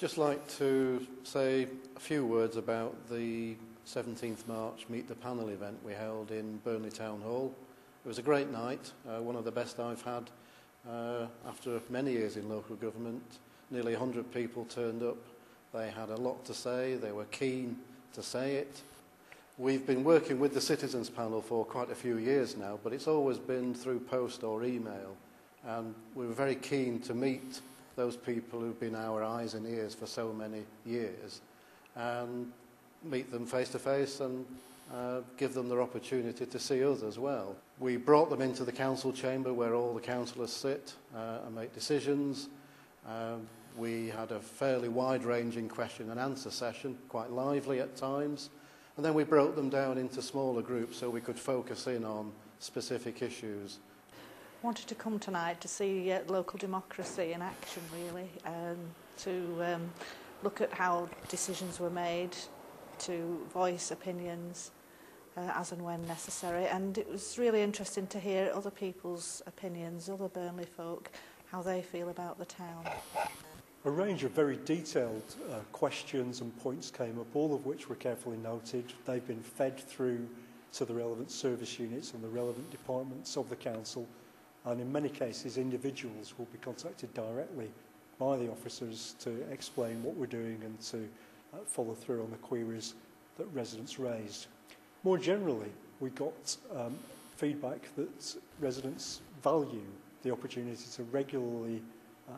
Just like to say a few words about the 17th March Meet the Panel event we held in Burnley Town Hall. It was a great night, one of the best I've had after many years in local government. Nearly 100 people turned up. They had a lot to say, they were keen to say it. We've been working with the Citizens Panel for quite a few years now, but it's always been through post or email, and we were very keen to meet those people who've been our eyes and ears for so many years, and meet them face to face and give them their opportunity to see us as well. We brought them into the council chamber where all the councillors sit and make decisions. We had a fairly wide-ranging question and answer session, quite lively at times, and then we broke them down into smaller groups so we could focus in on specific issues. Wanted to come tonight to see local democracy in action, really, to look at how decisions were made, to voice opinions as and when necessary, and it was really interesting to hear other people's opinions, other Burnley folk, how they feel about the town. A range of very detailed questions and points came up, all of which were carefully noted. They've been fed through to the relevant service units and the relevant departments of the council, and in many cases individuals will be contacted directly by the officers to explain what we're doing and to follow through on the queries that residents raised. More generally, we got feedback that residents value the opportunity to regularly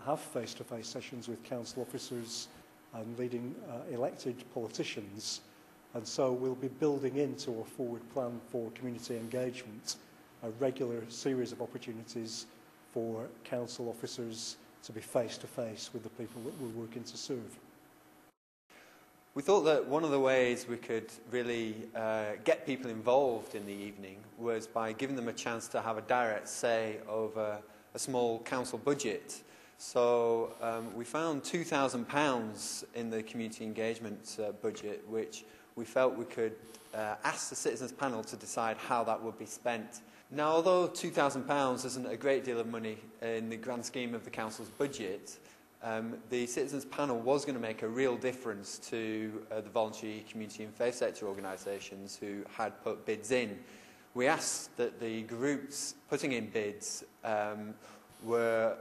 have face-to-face sessions with council officers and leading elected politicians, and so we'll be building into a forward plan for community engagement a regular series of opportunities for council officers to be face-to-face with the people that we're working to serve. We thought that one of the ways we could really get people involved in the evening was by giving them a chance to have a direct say over a small council budget. So we found £2,000 in the community engagement budget, which we felt we could ask the Citizens Panel to decide how that would be spent. Now, although £2,000 isn't a great deal of money in the grand scheme of the council's budget, the Citizens Panel was going to make a real difference to the voluntary community and faith sector organisations who had put bids in. We asked that the groups putting in bids were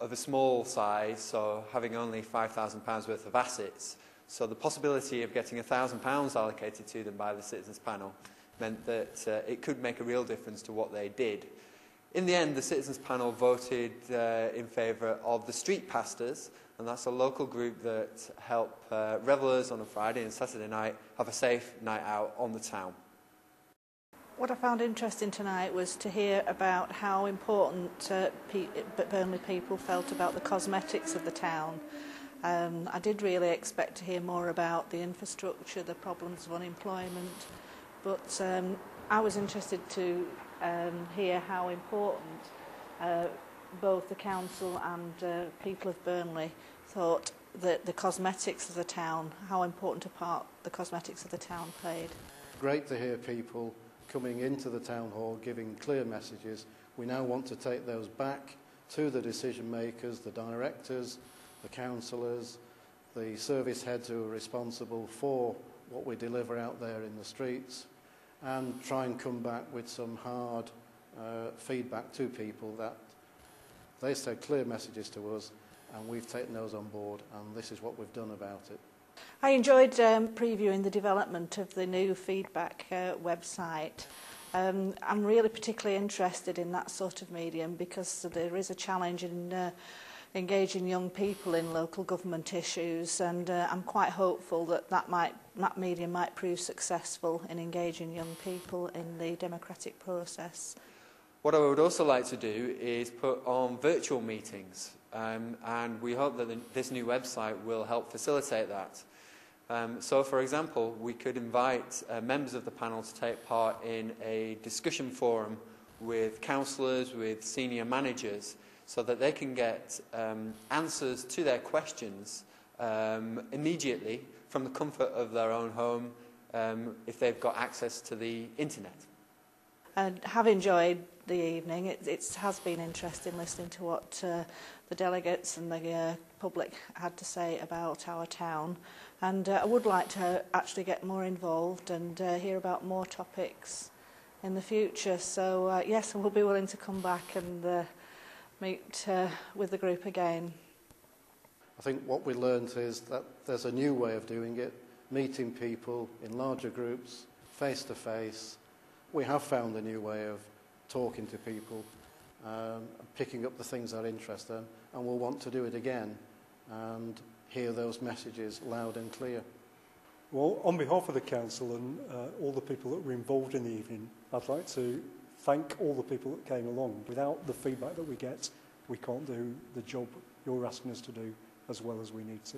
of a small size, so having only £5,000 worth of assets. So the possibility of getting £1,000 allocated to them by the Citizens Panel meant that it could make a real difference to what they did. In the end, the Citizens Panel voted in favour of the Street Pastors, and that's a local group that help revellers on a Friday and Saturday night have a safe night out on the town. What I found interesting tonight was to hear about how important Burnley people felt about the cosmetics of the town. I did really expect to hear more about the infrastructure, the problems of unemployment, but I was interested to hear how important both the council and people of Burnley thought that the cosmetics of the town, how important a part the cosmetics of the town played. Great to hear people coming into the town hall giving clear messages. We now want to take those back to the decision makers, the directors, the councillors, the service heads who are responsible for what we deliver out there in the streets, and try and come back with some hard feedback to people that they said clear messages to us, and we've taken those on board, and this is what we've done about it. I enjoyed previewing the development of the new feedback website. I'm really particularly interested in that sort of medium because there is a challenge in engaging young people in local government issues, and I'm quite hopeful that that medium might prove successful in engaging young people in the democratic process. What I would also like to do is put on virtual meetings, and we hope that this new website will help facilitate that. So, for example, we could invite members of the panel to take part in a discussion forum with councillors, with senior managers, so that they can get answers to their questions immediately from the comfort of their own home if they've got access to the internet. and have enjoyed the evening. It has been interesting listening to what the delegates and the public had to say about our town, and I would like to actually get more involved and hear about more topics in the future. So yes, I will be willing to come back and meet with the group again. I think what we learned is that there's a new way of doing it, meeting people in larger groups, face to face. We have found a new way of talking to people, picking up the things that interest them, and we'll want to do it again and hear those messages loud and clear. Well, on behalf of the council and all the people that were involved in the evening, I'd like to thank all the people that came along. Without the feedback that we get, we can't do the job you're asking us to do as well as we need to.